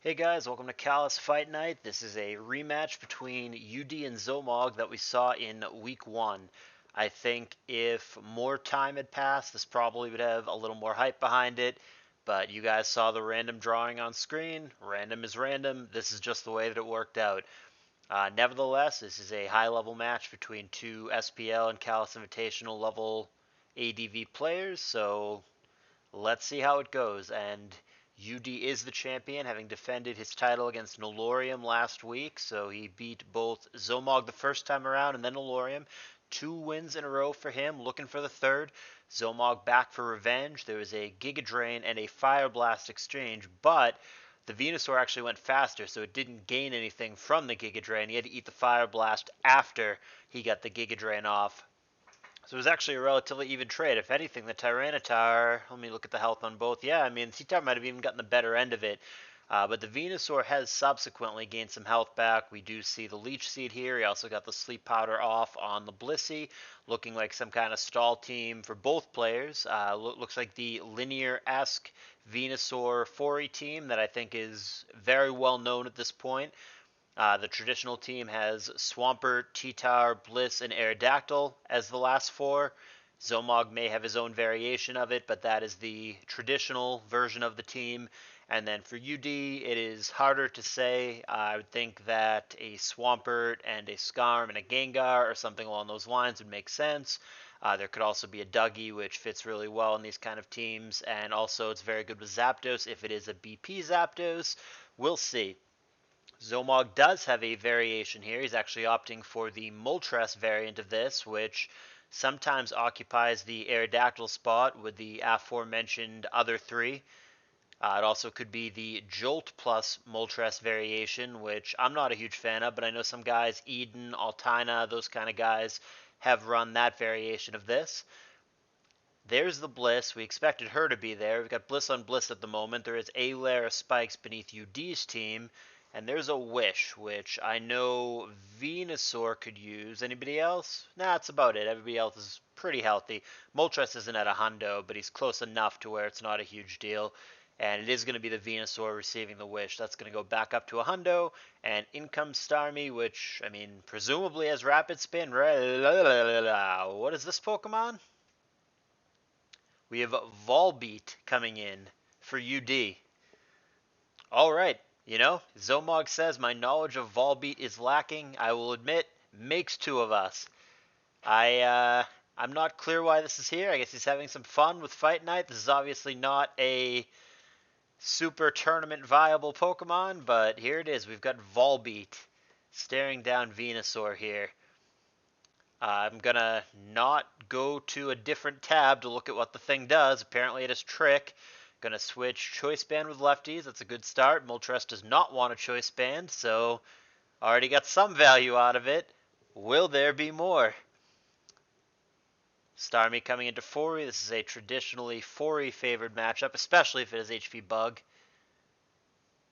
Hey guys, welcome to Callous Fight Night. This is a rematch between UD and Zomog that we saw in week 1. I think if more time had passed, this probably would have a little more hype behind it, but you guys saw the random drawing on screen. Random is random. This is just the way that it worked out. Nevertheless, this is a high-level match between two SPL and Callous Invitational level ADV players, so let's see how it goes. And UD is the champion, having defended his title against Nolorium last week. So he beat both Zomog the first time around and then Nolorium. 2 wins in a row for him, looking for the third. Zomog back for revenge. There was a Giga Drain and a Fire Blast exchange, but the Venusaur actually went faster, so it didn't gain anything from the Giga Drain. He had to eat the Fire Blast after he got the Giga Drain off. So it was actually a relatively even trade. If anything, the Tyranitar, let me look at the health on both. Yeah, I mean, C-Tar might have even gotten the better end of it. But the Venusaur has subsequently gained some health back. We do see the Leech Seed here. He also got the Sleep Powder off on the Blissey, looking like some kind of stall team for both players. Looks like the linear-esque Venusaur Fori team that I think is very well known at this point. The traditional team has Swampert, T-Tar, Bliss, and Aerodactyl as the last four. Zomog may have his own variation of it, but that is the traditional version of the team. And then for UD, it is harder to say. I would think that a Swampert and a Skarm and a Gengar or something along those lines would make sense. There could also be a Dougie, which fits really well in these kind of teams. And also, it's very good with Zapdos if it is a BP Zapdos. We'll see. Zomog does have a variation here. He's actually opting for the Moltres variant of this, which sometimes occupies the Aerodactyl spot with the aforementioned other three. It also could be the Jolt plus Moltres variation, which I'm not a huge fan of, but I know some guys, Eden, Altina, those kind of guys, have run that variation of this. There's the Bliss. We expected her to be there. We've got Bliss on Bliss at the moment. There is a layer of spikes beneath UD's team. And there's a Wish, which I know Venusaur could use. Anybody else? Nah, that's about it. Everybody else is pretty healthy. Moltres isn't at a hundo, but he's close enough to where it's not a huge deal. And it is going to be the Venusaur receiving the Wish. That's going to go back up to a hundo. And in comes Starmie, which, I mean, presumably has Rapid Spin. What is this Pokemon? We have Volbeat coming in for UD. All right. Zomog says my knowledge of Volbeat is lacking. I will admit, makes two of us. I'm not clear why this is here. I guess he's having some fun with Fight Night. This is obviously not a super tournament viable Pokemon, but here it is. We've got Volbeat staring down Venusaur here. I'm gonna not go to a different tab to look at what the thing does. Apparently it is Trick. Gonna switch Choice Band with lefties. That's a good start. Moltres does not want a Choice Band, so already got some value out of it. Will there be more? Starmie coming into Fori. This is a traditionally Fori favored matchup, especially if it is HP Bug.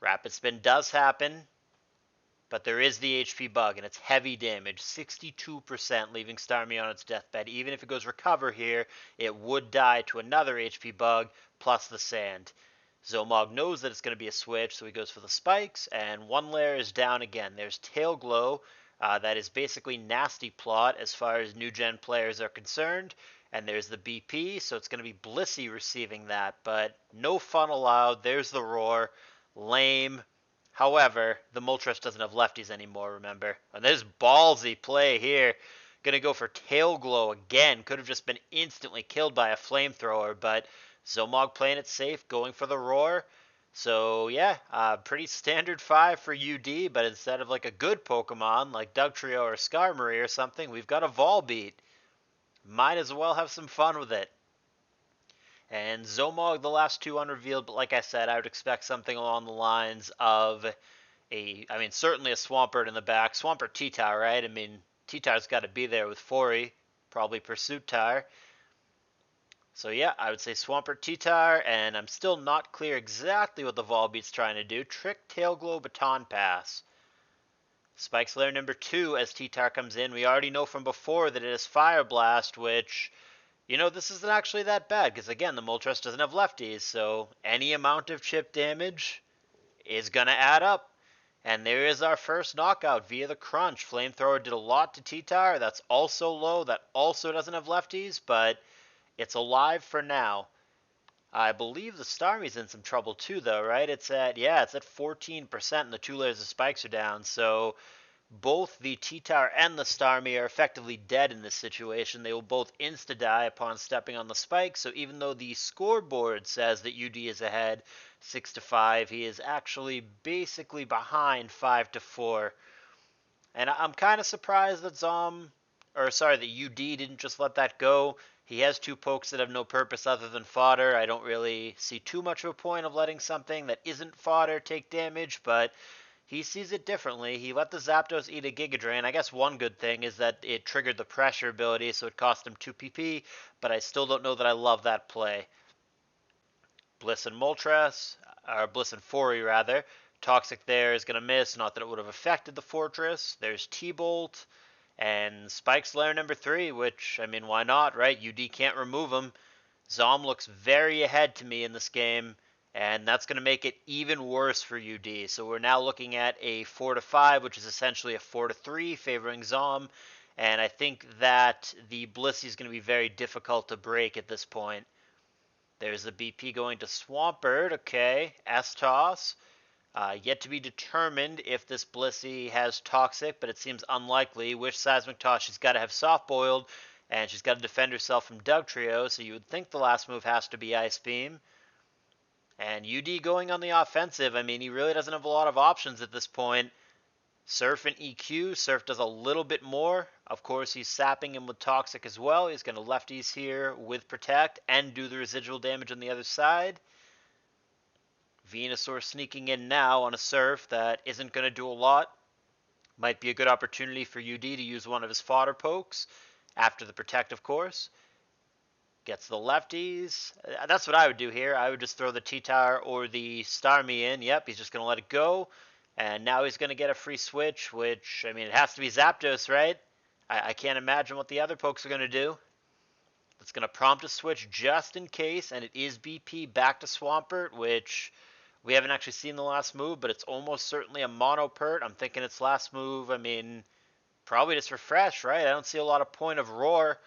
Rapid Spin does happen. But there is the HP Bug, and it's heavy damage, 62%, leaving Starmie on its deathbed. Even if it goes Recover here, it would die to another HP Bug, plus the Sand. Zomog knows that it's going to be a switch, so he goes for the Spikes, and one layer is down again. There's Tail Glow, that is basically Nasty Plot as far as new gen players are concerned. And there's the BP, so it's going to be Blissey receiving that, but no fun allowed. There's the Roar. Lame. However, the Moltres doesn't have lefties anymore, remember? And there's ballsy play here. Gonna go for Tail Glow again. Could have just been instantly killed by a Flamethrower, but Zomog playing it safe, going for the Roar. So, yeah, pretty standard 5 for UD, but instead of like a good Pokemon like Dugtrio or Skarmory or something, we've got a Volbeat. Might as well have some fun with it. And Zomog, the last two unrevealed, but like I said, I would expect something along the lines of certainly a Swampert in the back. Swampert T-Tar, right? I mean, T-Tar's got to be there with Fori, probably Pursuit Tar. So yeah, I would say Swampert T-Tar, and I'm still not clear exactly what the Volbeat's trying to do. Trick, Tail Glow, Baton Pass. Spikes layer number 2 as T-Tar comes in. We already know from before that it is Fire Blast, which this isn't actually that bad, because again, the Moltres doesn't have lefties, so any amount of chip damage is going to add up. And there is our first knockout via the crunch. Flamethrower did a lot to T-Tower. That's also low. That also doesn't have lefties, but it's alive for now. I believe the Starmie's in some trouble too, though, right? It's at 14%, and the 2 layers of spikes are down. So both the T-Tower and the Starmie are effectively dead in this situation. They will both insta-die upon stepping on the spike, so even though the scoreboard says that UD is ahead 6-5, he is actually basically behind 5-4. And I'm kind of surprised that that UD didn't just let that go. He has 2 pokes that have no purpose other than fodder. I don't really see too much of a point of letting something that isn't fodder take damage, but he sees it differently. He let the Zapdos eat a Giga Drain. I guess one good thing is that it triggered the pressure ability, so it cost him 2 PP, but I still don't know that I love that play. Bliss and Moltres, or Bliss and Fori rather. Toxic there is going to miss, not that it would have affected the Fortress. There's T-Bolt, and Spike's Lair number 3, which, I mean, why not, right? UD can't remove him. Zom looks very ahead to me in this game, and that's going to make it even worse for UD. So we're now looking at a 4-5, which is essentially a 4-3 favoring Zom, and I think that the Blissey is going to be very difficult to break at this point. There's the BP going to Swampert, okay, S-Toss. Yet to be determined if this Blissey has Toxic, but it seems unlikely. Wish Seismic Toss, she's got to have Soft Boiled, and she's got to defend herself from Dugtrio, so you would think the last move has to be Ice Beam. And UD going on the offensive, I mean, he really doesn't have a lot of options at this point. Surf and EQ, Surf does a little bit more. Of course, he's sapping him with Toxic as well. He's going to lefties here with Protect and do the residual damage on the other side. Venusaur sneaking in now on a Surf that isn't going to do a lot. Might be a good opportunity for UD to use one of his fodder pokes after the Protect, of course. Gets the lefties. That's what I would do here. I would just throw the T-Tower or the Starmie in. Yep, he's just going to let it go. And now he's going to get a free switch, which, I mean, it has to be Zapdos, right? I can't imagine what the other pokes are going to do. That's going to prompt a switch just in case, and it is BP back to Swampert, which we haven't actually seen the last move, but it's almost certainly a Mono Pert. I'm thinking its last move, I mean, probably just refresh, right? I don't see a lot of point of Roar.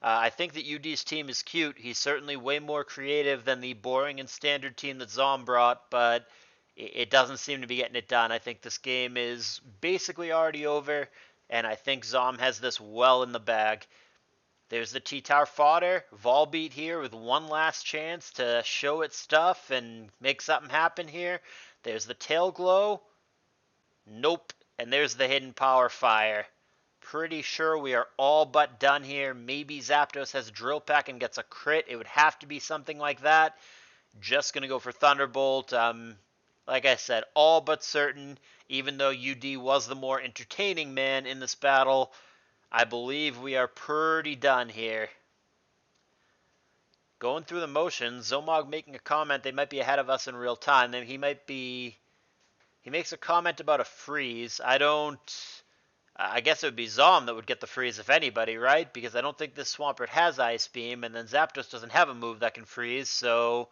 I think that UD's team is cute. He's certainly way more creative than the boring and standard team that Zom brought, but it doesn't seem to be getting it done. I think this game is basically already over, and I think Zom has this well in the bag. There's the T-Tower fodder. Volbeat here with one last chance to show its stuff and make something happen here. There's the Tail Glow. Nope. And there's the Hidden Power Fire. Pretty sure we are all but done here. Maybe Zapdos has a Drill Peck and gets a crit. It would have to be something like that. Just going to go for Thunderbolt. Like I said, all but certain. Even though UD was the more entertaining man in this battle, I believe we are pretty done here. Going through the motions, Zomog making a comment they might be ahead of us in real time. He makes a comment about a freeze. I guess it would be Zom that would get the freeze if anybody, right? Because I don't think this Swampert has Ice Beam, and then Zapdos doesn't have a move that can freeze, so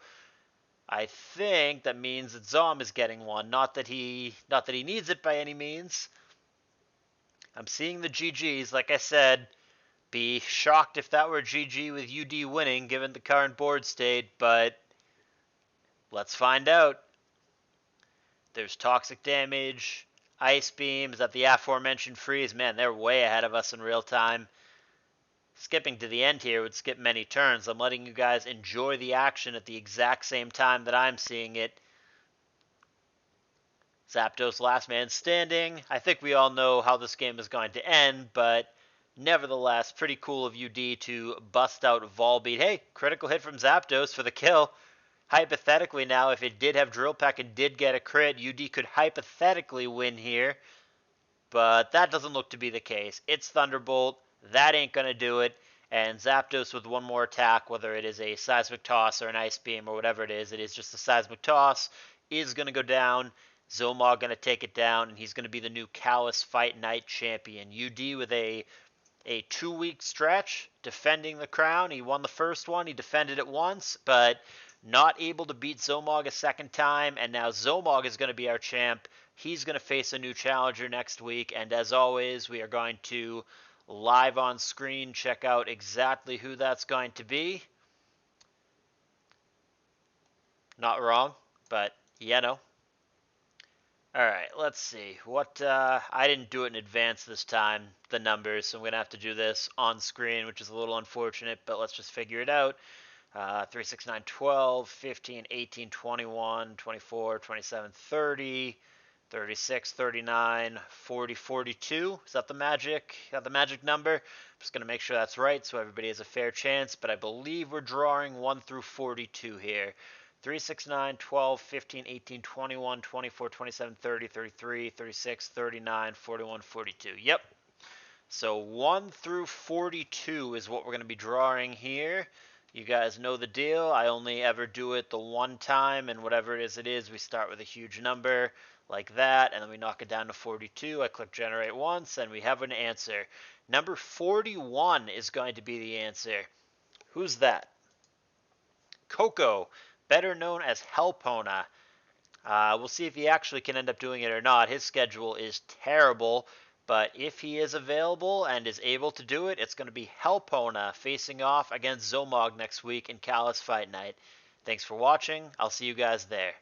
I think that means that Zom is getting one. Not that he needs it by any means. I'm seeing the GGs, like I said. Be shocked if that were GG with UD winning, given the current board state, but let's find out. There's Toxic Damage, Ice Beam, is that the aforementioned freeze? Man, they're way ahead of us in real time. Skipping to the end here would skip many turns. I'm letting you guys enjoy the action at the exact same time that I'm seeing it. Zapdos last man standing. I think we all know how this game is going to end, but nevertheless, pretty cool of UD to bust out Volbeat. Hey, critical hit from Zapdos for the kill. Hypothetically now, if it did have Drill Peck and did get a crit, UD could hypothetically win here, but that doesn't look to be the case. It's Thunderbolt. That ain't going to do it. And Zapdos with one more attack, whether it is a Seismic Toss or an Ice Beam or whatever it is just a Seismic Toss, is going to go down. Zomog going to take it down, and he's going to be the new CALLOUS Fight Night champion. UD with a 2-week stretch defending the crown. He won the first one. He defended it once, but not able to beat Zomog a second time, and now Zomog is going to be our champ. He's going to face a new challenger next week, and as always, we are going to live on screen check out exactly who that's going to be. Not wrong, but you know. All right, let's see. What I didn't do it in advance this time, the numbers, so I'm going to have to do this on screen, which is a little unfortunate, but let's just figure it out. 3, 6, 9, 12, 15, 18, 21, 24, 27, 30, 36, 39, 40, 42. Is that the magic? Is that the magic number? I'm just going to make sure that's right so everybody has a fair chance, but I believe we're drawing 1 through 42 here. 3, 6, 9, 12, 15, 18, 21, 24, 27, 30, 33, 36, 39, 41, 42. Yep. So 1 through 42 is what we're going to be drawing here. You guys know the deal. I only ever do it the one time, and whatever it is, we start with a huge number like that, and then we knock it down to 42. I click generate once, and we have an answer. Number 41 is going to be the answer. Who's that? Coco, better known as Helpona. We'll see if he actually can end up doing it or not. His schedule is terrible, but if he is available and is able to do it, it's going to be Helpona facing off against Zomog next week in CALLOUS Fight Night. Thanks for watching. I'll see you guys there.